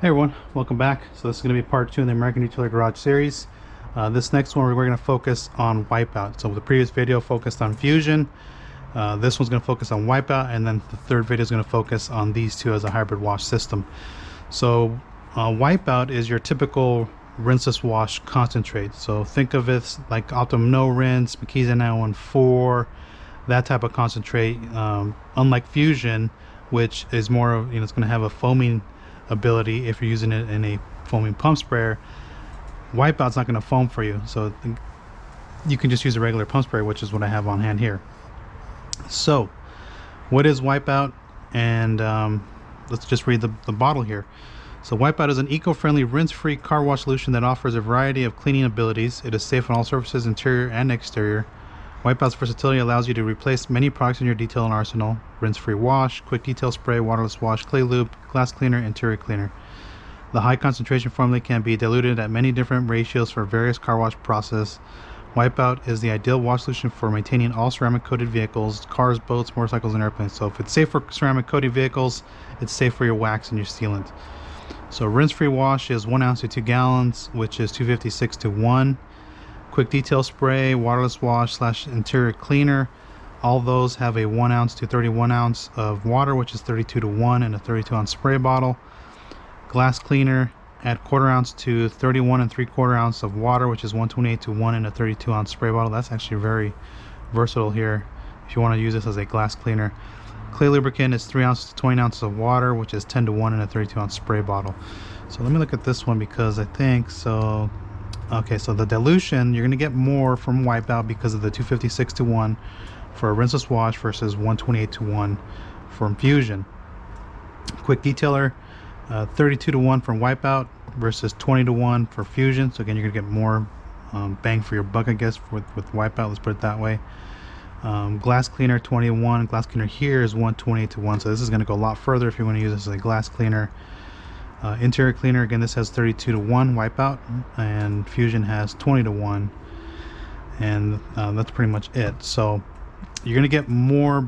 Hey everyone, welcome back. So this is going to be part 2 in the American Utility Garage series. This next one we're going to focus on Wipeout. So the previous video focused on Fusion. This one's going to focus on Wipeout, and then the third video is going to focus on these two as a hybrid wash system. So Wipeout is your typical rinseless wash concentrate. So think of it like Optimum No Rinse, McKee's N914, that type of concentrate. Unlike Fusion, which is more of, it's going to have a foaming ability if you're using it in a foaming pump sprayer. Wipeout's not going to foam for you, so you can just use a regular pump sprayer, which is what I have on hand here. So what is Wipeout? And let's just read the bottle here. So Wipeout is an eco-friendly, rinse-free car wash solution that offers a variety of cleaning abilities. It is safe on all surfaces, interior and exterior. Wipeout's versatility allows you to replace many products in your detailing arsenal: rinse-free wash, quick detail spray, waterless wash, clay lube, glass cleaner, interior cleaner. The high concentration formula can be diluted at many different ratios for various car wash process. Wipeout is the ideal wash solution for maintaining all ceramic coated vehicles, cars, boats, motorcycles, and airplanes. So if it's safe for ceramic coated vehicles, it's safe for your wax and your sealant. So rinse-free wash is 1 ounce to 2 gallons, which is 256 to 1. Quick detail spray, waterless wash / interior cleaner, all those have a 1 ounce to 31 ounce of water, which is 32 to 1 in a 32 ounce spray bottle. Glass cleaner, add 1/4 ounce to 31 3/4 ounce of water, which is 128 to 1 in a 32 ounce spray bottle. That's actually very versatile here if you want to use this as a glass cleaner. Clay lubricant is 3 ounces to 20 ounces of water, which is 10 to 1 in a 32 ounce spray bottle. So let me look at this one, because I think so. Okay, so the dilution, you're going to get more from Wipeout because of the 256 to 1 for a rinseless wash versus 128 to 1 from Fusion. Quick detailer, 32 to 1 from Wipeout versus 20 to 1 for Fusion. So again, you're going to get more bang for your buck, I guess, with Wipeout. Let's put it that way. Glass cleaner, 20 to 1. Glass cleaner here is 128 to 1. So this is going to go a lot further if you want to use this as a glass cleaner. Interior cleaner, again, this has 32 to 1 Wipeout, and Fusion has 20 to 1, and that's pretty much it. So you're going to get more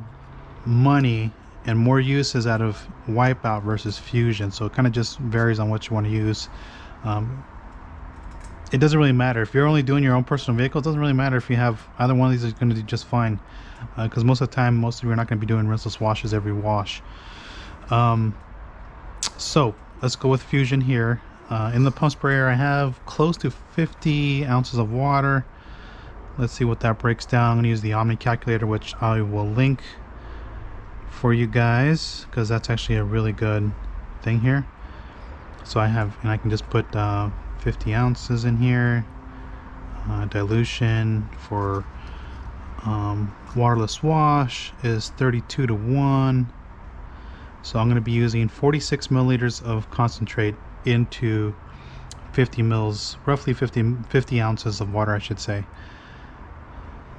money and more uses out of Wipeout versus Fusion. So it kind of just varies on what you want to use. It doesn't really matter if you're only doing your own personal vehicle. It doesn't really matter if you have either one of these is going to do just fine, because most of the time, most of you are not going to be doing rinseless washes every wash. So let's go with Fusion here. In the pump sprayer, I have close to 50 ounces of water. Let's see what that breaks down. I'm going to use the Omni calculator, which I will link for you guys, because that's actually a really good thing here. So I have, and I can just put 50 ounces in here. Dilution for waterless wash is 32 to 1. So I'm going to be using 46 milliliters of concentrate into 50 mils, roughly 50 ounces of water, I should say,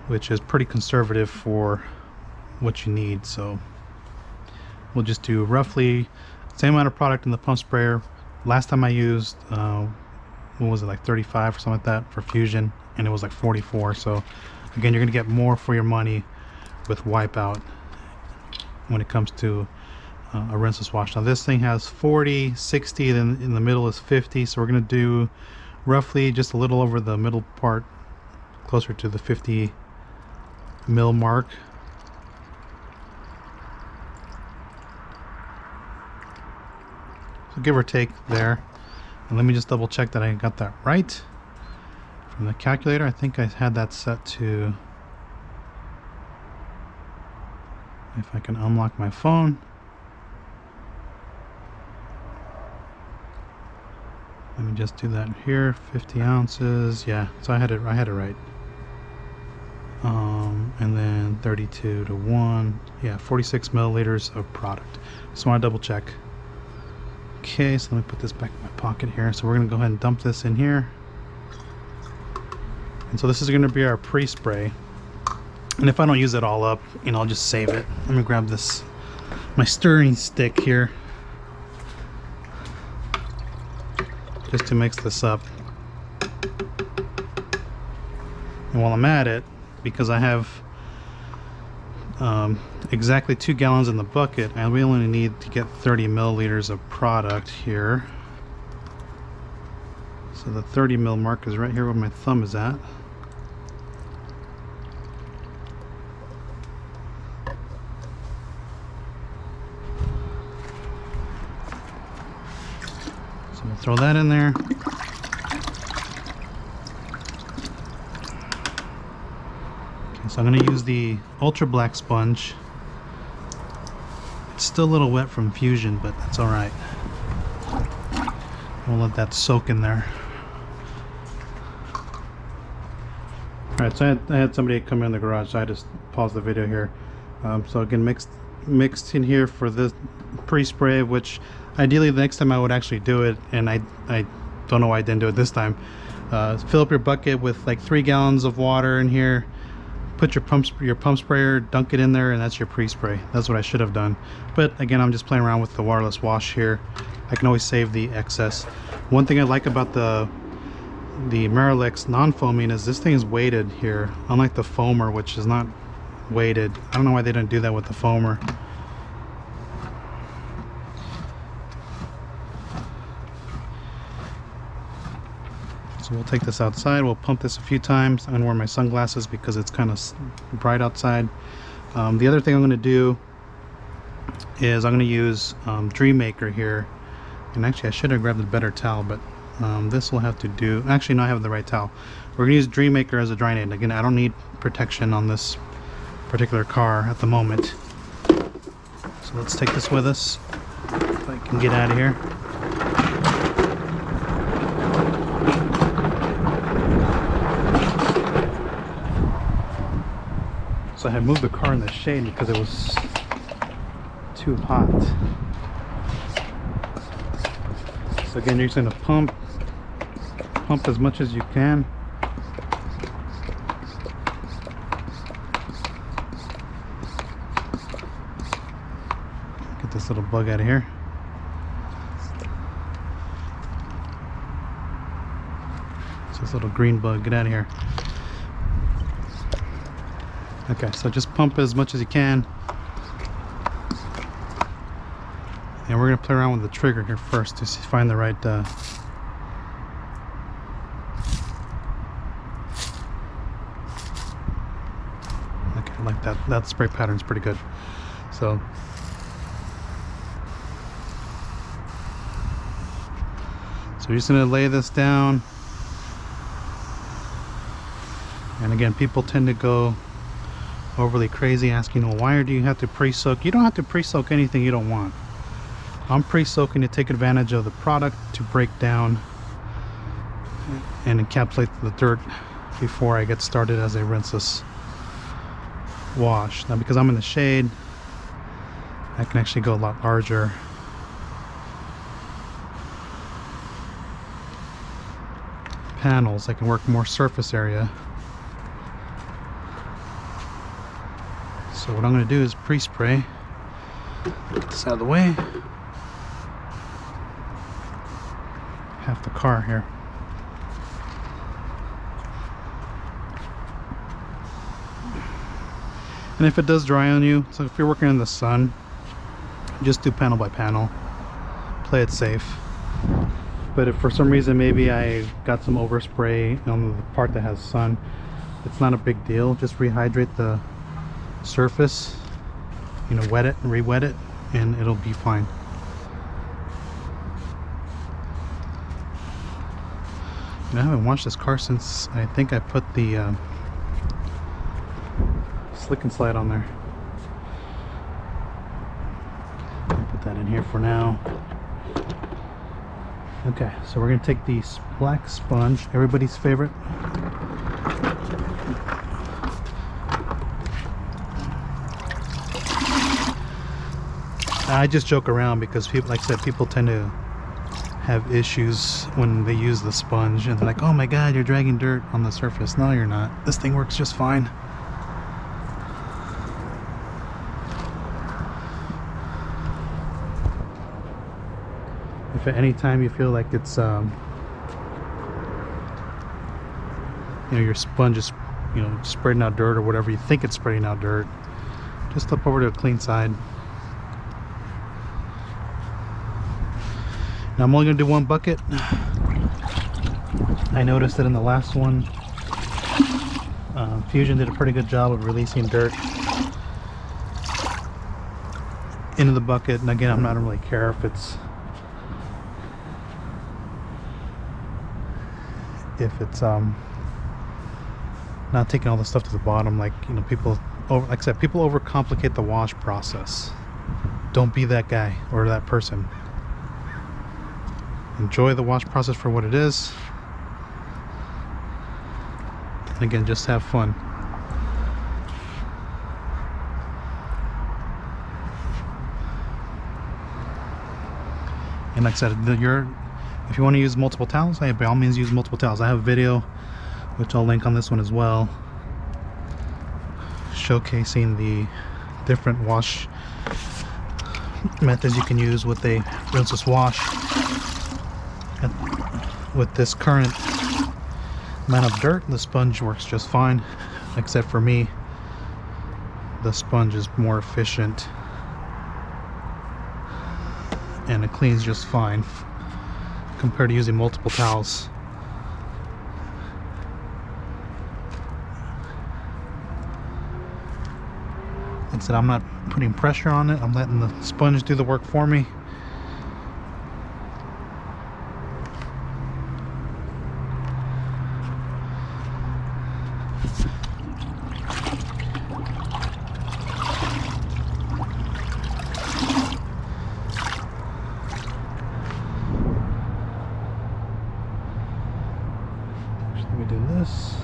which is pretty conservative for what you need. So we'll just do roughly same amount of product in the pump sprayer. Last time I used, what was it, like 35 or something like that for Fusion, and it was like 44. So again, you're going to get more for your money with Wipeout when it comes to a rinseless wash. Now this thing has 40, 60, then in the middle is 50, so we're going to do roughly just a little over the middle part, closer to the 50 mil mark. So give or take there. And let me just double check that I got that right from the calculator. I think I had that set to, if I can unlock my phone. Let me just do that here. 50 ounces. Yeah, so I had it right. And then 32 to 1. Yeah, 46 milliliters of product. Just want to double check. Okay, so let me put this back in my pocket here. So we're going to go ahead and dump this in here. And so this is going to be our pre-spray. And if I don't use it all up, I'll just save it. Let me grab this, my stirring stick here, just to mix this up. And while I'm at it, because I have exactly 2 gallons in the bucket, and we only need to get 30 milliliters of product here. So the 30 mil mark is right here where my thumb is at. So we'll throw that in there. Okay, so I'm going to use the ultra black sponge. It's still a little wet from Fusion, but that's alright. We'll let that soak in there. Alright, so I had somebody come in the garage, so I just paused the video here. So again, mixed in here for this pre-spray, which ideally the next time I would actually do it, and I don't know why I didn't do it this time. Fill up your bucket with like 3 gallons of water in here. Put your pump sprayer, dunk it in there, and that's your pre-spray. That's what I should have done. But again, I'm just playing around with the waterless wash here. I can always save the excess. One thing I like about the Miralex non-foaming is this thing is weighted here, unlike the foamer, which is not weighted. I don't know why they didn't do that with the foamer. So we'll take this outside, we'll pump this a few times. I'm gonna wear my sunglasses because it's kind of bright outside. The other thing I'm gonna do is I'm gonna use Dream Maker here. And actually I should have grabbed a better towel, but this will have to do. Actually, no, I have the right towel. We're gonna use Dream Maker as a drying aid. Again, I don't need protection on this particular car at the moment. So let's take this with us, if I can get out of here. So I had moved the car in the shade because it was too hot. So again, you're just going to pump as much as you can. Get this little bug out of here. It's this little green bug, get out of here. Okay, so just pump as much as you can. And we're going to play around with the trigger here first to find the right okay, I like that. That spray pattern's pretty good. So we're just going to lay this down. And again, people tend to go overly crazy asking, well, why do you have to pre-soak? You don't have to pre-soak anything you don't want. I'm pre-soaking to take advantage of the product to break down and encapsulate the dirt before I get started as a rinseless wash. Now because I'm in the shade, I can actually go a lot larger. Panels, I can work more surface area. So what I'm going to do is pre-spray. Get this out of the way. Half the car here. And if it does dry on you, so if you're working in the sun, just do panel by panel. Play it safe. But if for some reason maybe I got some overspray on the part that has sun, it's not a big deal. Just rehydrate the surface, you know, wet it and re-wet it, and it'll be fine. I haven't washed this car since I think I put the slick and slide on there. I'll put that in here for now. Okay, so we're going to take the black sponge, everybody's favorite. I just joke around because people, like I said, people tend to have issues when they use the sponge and they're like, oh my god, you're dragging dirt on the surface. No, you're not. This thing works just fine. If at any time you feel like it's you know, your sponge is, you know, spreading out dirt or whatever you think it's spreading out dirt, just flip over to a clean side. Now I'm only going to do one bucket. I noticed that in the last one, Fusion did a pretty good job of releasing dirt into the bucket. And again, I'm not really care if it's not taking all the stuff to the bottom. Like, you know, like I said, people overcomplicate the wash process. Don't be that guy or that person. Enjoy the wash process for what it is. And again, just have fun. And like I said, if you want to use multiple towels, by all means use multiple towels. I have a video, which I'll link on this one as well, showcasing the different wash methods you can use with a rinseless wash. And with this current amount of dirt, the sponge works just fine. Except for me, the sponge is more efficient and it cleans just fine compared to using multiple towels. Like I said, I'm not putting pressure on it. I'm letting the sponge do the work for me. Let me do this.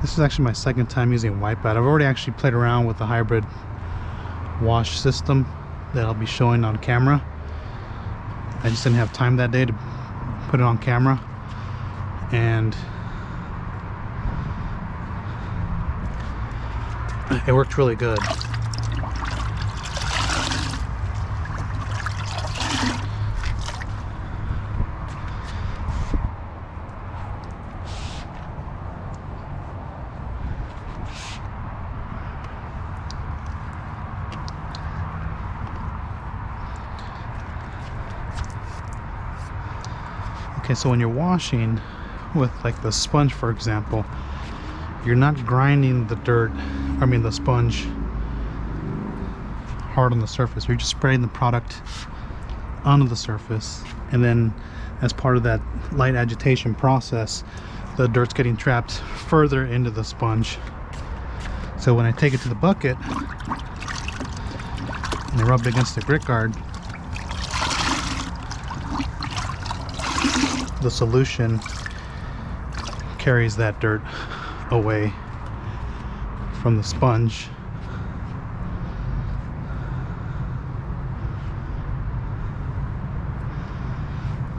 This is actually my second time using Wipeout. I've already actually played around with the hybrid wash system that I'll be showing on camera. I just didn't have time that day to put it on camera, and it worked really good. Okay, so when you're washing with like the sponge, for example, you're not grinding the the sponge hard on the surface. You're just spraying the product onto the surface, and then as part of that light agitation process, the dirt's getting trapped further into the sponge. So when I take it to the bucket and I rub it against the grit guard, the solution carries that dirt away from the sponge.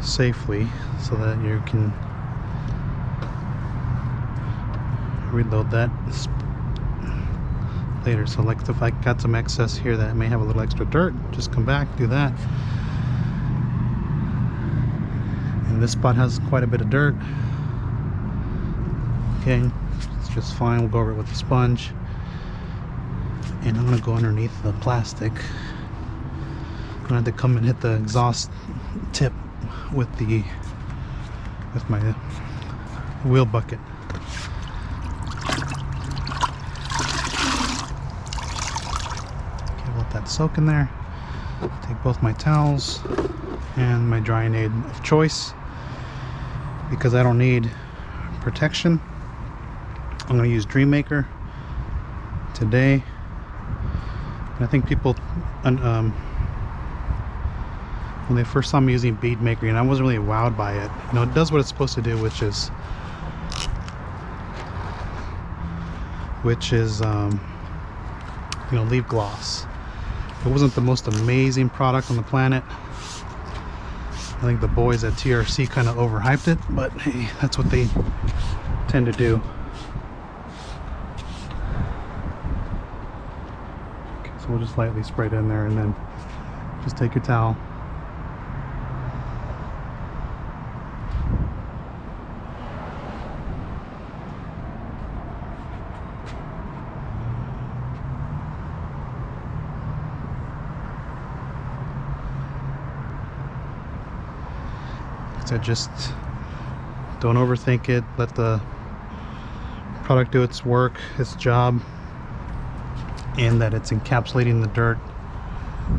Safely, so that you can reload that later. So like if I got some excess here that may have a little extra dirt, just come back, do that. And this spot has quite a bit of dirt. Okay, it's just fine. We'll go over it with the sponge, and I'm gonna go underneath the plastic. I'm gonna have to come and hit the exhaust tip with my wheel bucket. Okay, let that soak in there. Take both my towels and my drying aid of choice, because I don't need protection. I'm going to use Dream Maker today. And I think people, when they first saw me using Bead Maker, and I wasn't really wowed by it. You know, it does what it's supposed to do, which is you know, leave gloss. It wasn't the most amazing product on the planet. I think the boys at TRC kind of overhyped it, but hey, that's what they tend to do. Okay, so we'll just lightly spray it in there, and then just take your towel. So just don't overthink it. Let the product do its work, its job, and that it's encapsulating the dirt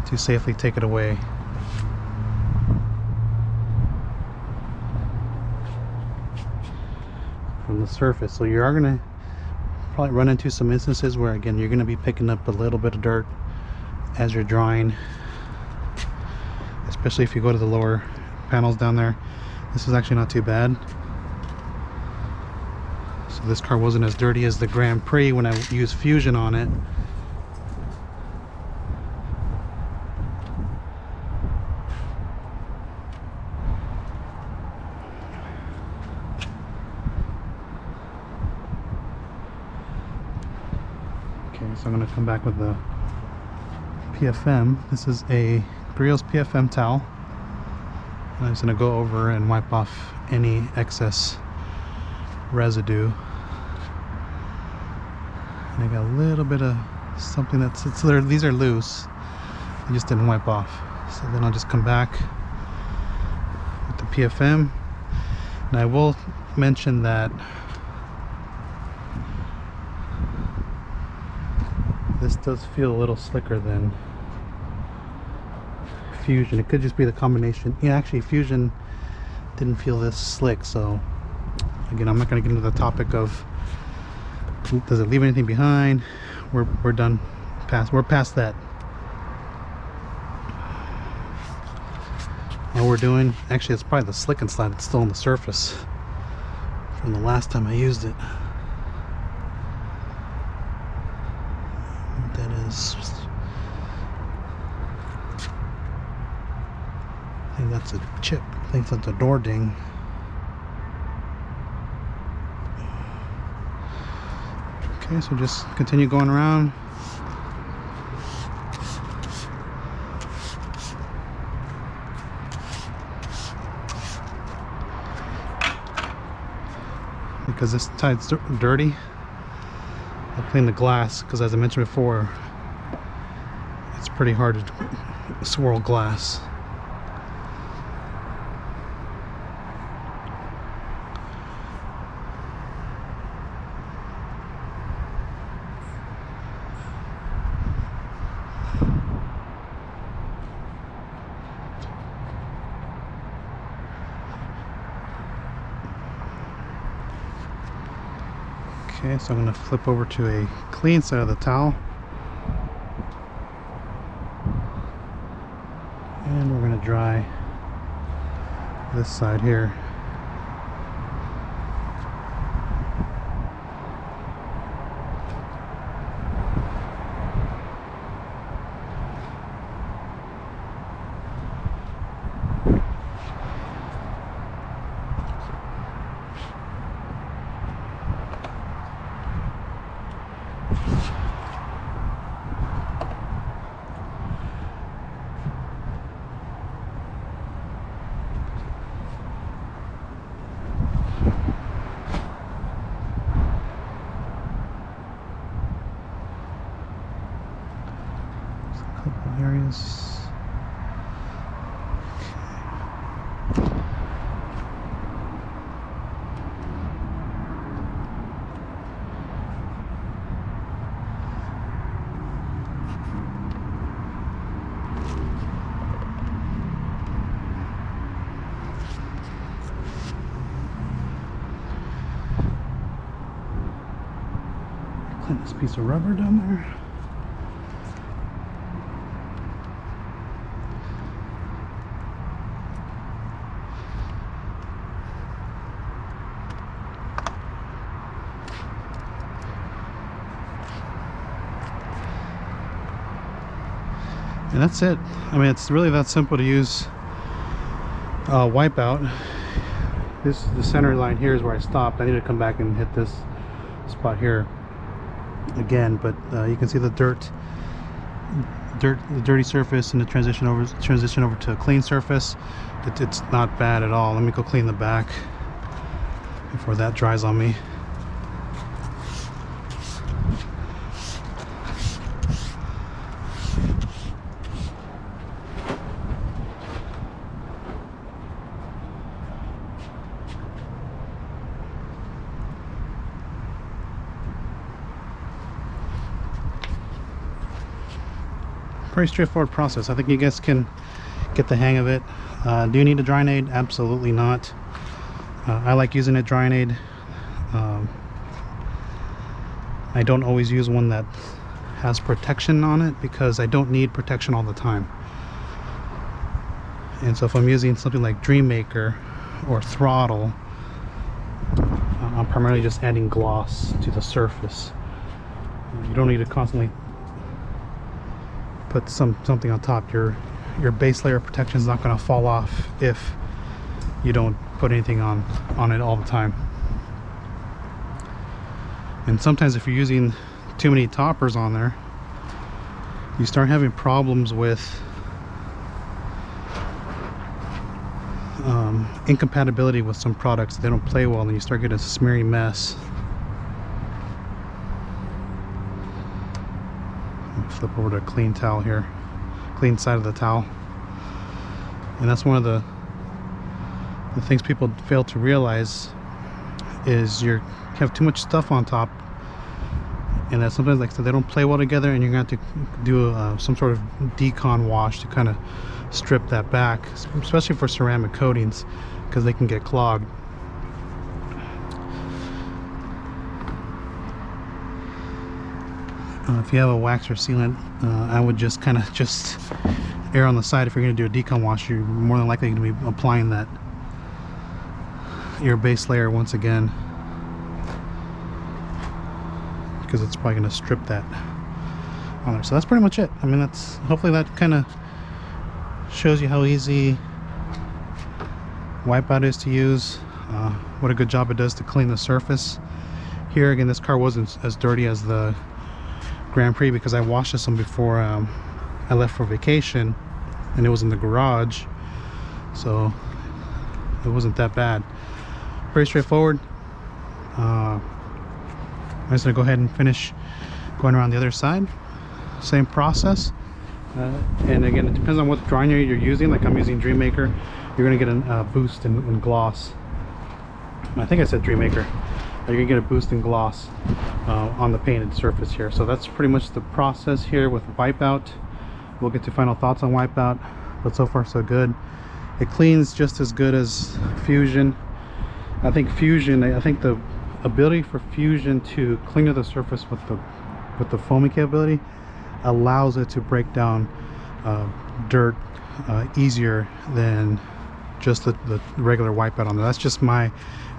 to safely take it away. From the surface. So you are going to probably run into some instances where, again, you're going to be picking up a little bit of dirt as you're drying, especially if you go to the lower panels down there. This is actually not too bad. So this car wasn't as dirty as the Grand Prix when I used Fusion on it. Okay, so I'm going to come back with the PFM. This is a Brios PFM towel. I'm just going to go over and wipe off any excess residue. And I got a little bit of something that's there. These are loose. I just didn't wipe off. So then I'll just come back with the PFM. And I will mention that this does feel a little slicker than Fusion. It could just be the combination. Yeah, actually Fusion didn't feel this slick. So again, I'm not going to get into the topic of does it leave anything behind. We're done we're past that. All we're doing, actually it's probably the slick and slide that's still on the surface from the last time I used it. What that is, I think that's a chip. I think that's a door ding. Okay, so just continue going around. Because this side's dirty, I'll clean the glass, because as I mentioned before, it's pretty hard to swirl glass. Okay, so I'm going to flip over to a clean side of the towel. And we're going to dry this side here. Areas. Clean this piece of rubber down there. And that's it. I mean, it's really that simple to use Wipeout. This the center line here is where I stopped. I need to come back and hit this spot here again, but you can see the the dirty surface and the transition over to a clean surface. It's not bad at all. Let me go clean the back before that dries on me. pretty straightforward process. I think you guys can get the hang of it. Do you need a drying aid? Absolutely not. I like using a drying aid. I don't always use one that has protection on it because I don't need protection all the time. And so if I'm using something like Dream Maker or Throttle, I'm primarily just adding gloss to the surface. You don't need to constantly put something on top. Your base layer of protection is not going to fall off if you don't put anything on it all the time. And sometimes if you're using too many toppers on there, you start having problems with incompatibility with some products. They don't play well and you start getting a smeary mess. Flip over to a clean towel here, clean side of the towel. And that's one of the things people fail to realize is you have too much stuff on top, and that sometimes, like I said, they don't play well together, and you're going to have to do some sort of decon wash to kind of strip that back, especially for ceramic coatings, because they can get clogged. If you have a wax or sealant, I would just kind of err on the side. If you're going to do a decon wash, you're more than likely going to be applying your base layer once again, because it's probably going to strip that on there. So that's pretty much it. I mean, hopefully that kind of shows you how easy Wipeout is to use, what a good job it does to clean the surface. Here again, this car wasn't as dirty as the Grand Prix because I washed this one before I left for vacation, and it was in the garage, so it wasn't that bad. Pretty straightforward. I'm just gonna go ahead and finish going around the other side. Same process. And again, it depends on what drying aid you're using. Like I'm using Dream Maker, you're gonna get a boost in gloss. I think I said Dream Maker. You're gonna get a boost in gloss on the painted surface here. So that's pretty much the process here with Wipeout. We'll get to final thoughts on Wipeout, but so far so good. It cleans just as good as Fusion. I think the ability for Fusion to clean to the surface with the foaming capability allows it to break down dirt easier than just the regular Wipeout on there. That's just my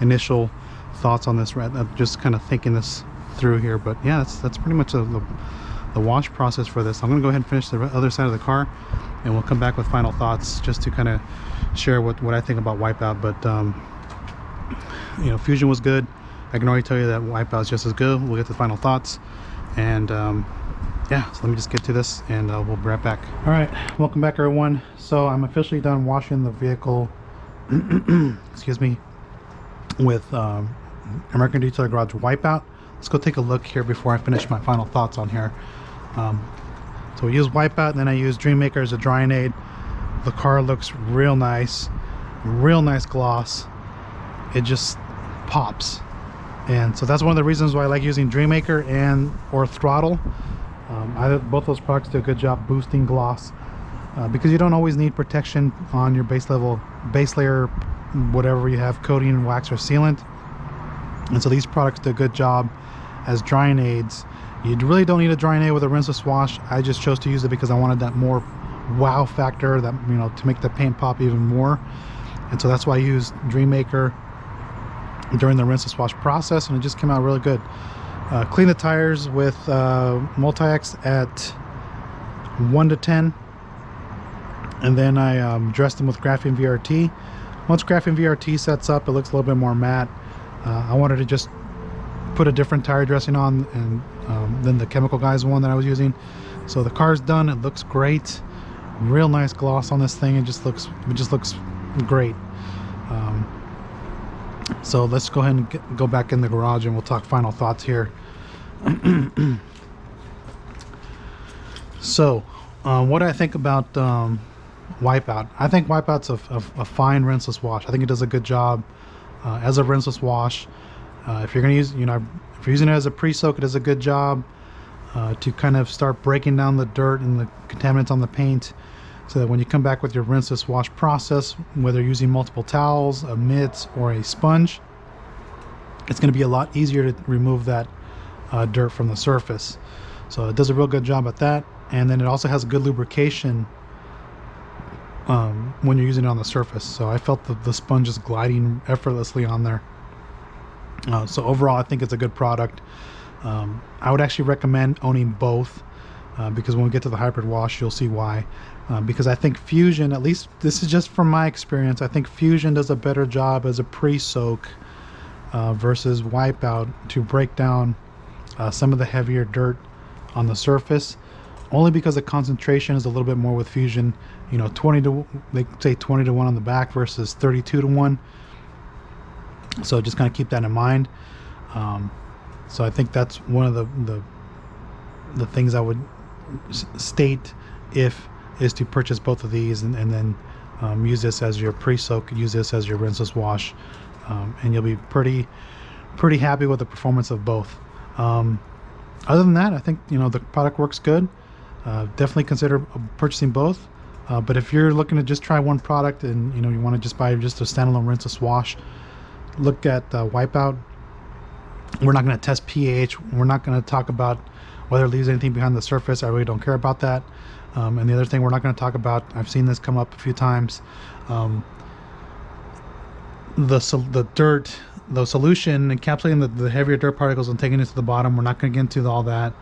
initial thoughts on this. I'm just kind of thinking this through here, but yeah, that's pretty much the wash process for this. I'm gonna go ahead and finish the other side of the car, and we'll come back with final thoughts just to kind of share what I think about Wipeout. But you know, Fusion was good. I can already tell you that Wipeout is just as good. We'll get to final thoughts, and yeah, so let me just get to this and we'll be right back. All right, welcome back everyone. So I'm officially done washing the vehicle excuse me, with American Detailer Garage Wipeout. Let's go take a look here before I finish my final thoughts on here. So we use Wipeout, and then I use Dream Maker as a drying aid. The car looks real nice gloss. It just pops, and so that's one of the reasons why I like using Dream Maker or Throttle. Both those products do a good job boosting gloss, because you don't always need protection on your base layer, whatever you have, coating, wax, or sealant. And so these products do a good job as drying aids. You really don't need a drying aid with a rinseless wash. I just chose to use it because I wanted that more wow factor, that, you know, to make the paint pop even more. And so that's why I used Dream Maker during the rinseless wash process, and it just came out really good. Clean the tires with Multi-X at 1 to 10, and then I dressed them with graphene VRT. Once graphene VRT sets up, it looks a little bit more matte. I wanted to just put a different tire dressing on than the Chemical Guys one that I was using. So the car's done. It looks great. Real nice gloss on this thing. It just looks great. So let's go ahead and go back in the garage and we'll talk final thoughts here. So what do I think about Wipeout? I think Wipeout's a fine rinseless wash. I think it does a good job as a rinseless wash. If you're going to use, if you're using it as a pre-soak, it does a good job. to kind of start breaking down the dirt and the contaminants on the paint, so that when you come back with your rinseless wash process, whether you're using multiple towels, a mitt, or a sponge, it's going to be a lot easier to remove that dirt from the surface. So it does a real good job at that, and then it also has a good lubrication when you're using it on the surface. So I felt the sponge is gliding effortlessly on there. So overall, I think it's a good product. I would actually recommend owning both, because when we get to the hybrid wash, you'll see why. Because I think Fusion, at least this is just from my experience, I think Fusion does a better job as a pre-soak versus Wipeout to break down some of the heavier dirt on the surface, only because the concentration is a little bit more with Fusion. You know, they say 20 to 1 on the back versus 32 to 1. So just kind of keep that in mind. So I think that's one of the things I would state is to purchase both of these, and then use this as your pre-soak, use this as your rinseless wash, and you'll be pretty happy with the performance of both. Other than that, I think, you know, the product works good. Definitely consider purchasing both. But if you're looking to just try one product and, you know, you want to just buy just a standalone rinseless wash, look at Wipeout. We're not going to test pH. We're not going to talk about whether it leaves anything behind the surface. I really don't care about that. And the other thing we're not going to talk about, I've seen this come up a few times, the dirt, the solution encapsulating the heavier dirt particles and taking it to the bottom. We're not going to get into all that.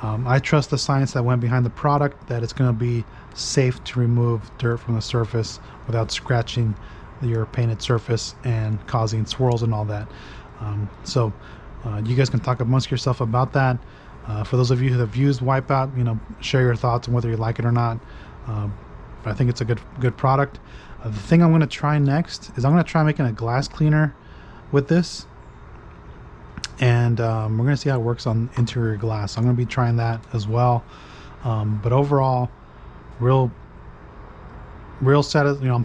I trust the science that went behind the product, that it's going to be safe to remove dirt from the surface without scratching your painted surface and causing swirls and all that. So you guys can talk amongst yourself about that. For those of you who have used Wipeout, you know, share your thoughts on whether you like it or not. But I think it's a good product. The thing I'm going to try next is I'm going to try making a glass cleaner with this, and we're going to see how it works on interior glass. I'm going to be trying that as well. But overall, I'm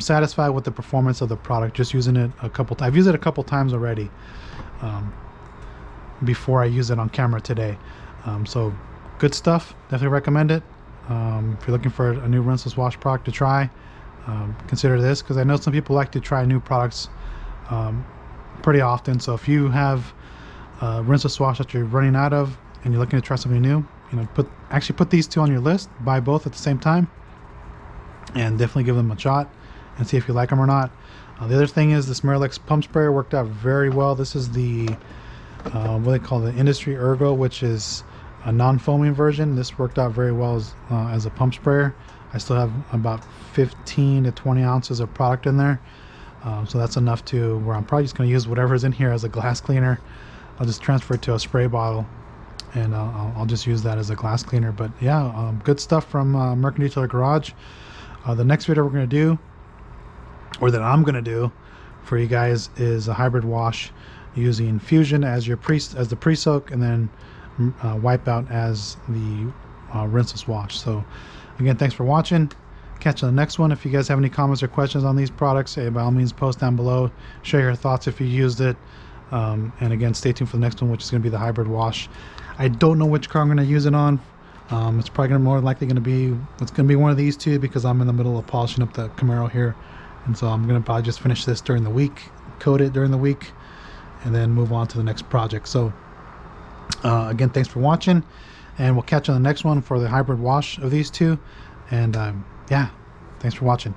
satisfied with the performance of the product. Just using it I've used it a couple times already before I use it on camera today. So good stuff. Definitely recommend it. If you're looking for a new rinseless wash product to try, consider this, because I know some people like to try new products pretty often. So if you have rinseless wash that you're running out of and you're looking to try something new, you know, put these two on your list. Buy both at the same time, and definitely give them a shot and see if you like them or not. The other thing is, this Miralex pump sprayer worked out very well. This is the what they call the Industry Ergo, which is a non-foaming version. This worked out very well as a pump sprayer. I still have about 15 to 20 ounces of product in there, so that's enough to where I'm probably just going to use whatever's in here as a glass cleaner. I'll just transfer it to a spray bottle, and I'll just use that as a glass cleaner. But yeah, good stuff from American Detailer Garage. The next video we're going to do, or that I'm going to do for you guys, is a hybrid wash using Fusion as the pre-soak, and then Wipeout as the rinseless wash. So again, thanks for watching. Catch you on the next one. If you guys have any comments or questions on these products, by all means post down below. Share your thoughts if you used it. And again, stay tuned for the next one, which is going to be the hybrid wash. I don't know which car I'm going to use it on. It's probably more likely going to be one of these two, because I'm in the middle of polishing up the Camaro here, and so I'm going to probably just finish this during the week, coat it during the week, and then move on to the next project. So again, thanks for watching, and we'll catch you on the next one for the hybrid wash of these two. And yeah, thanks for watching.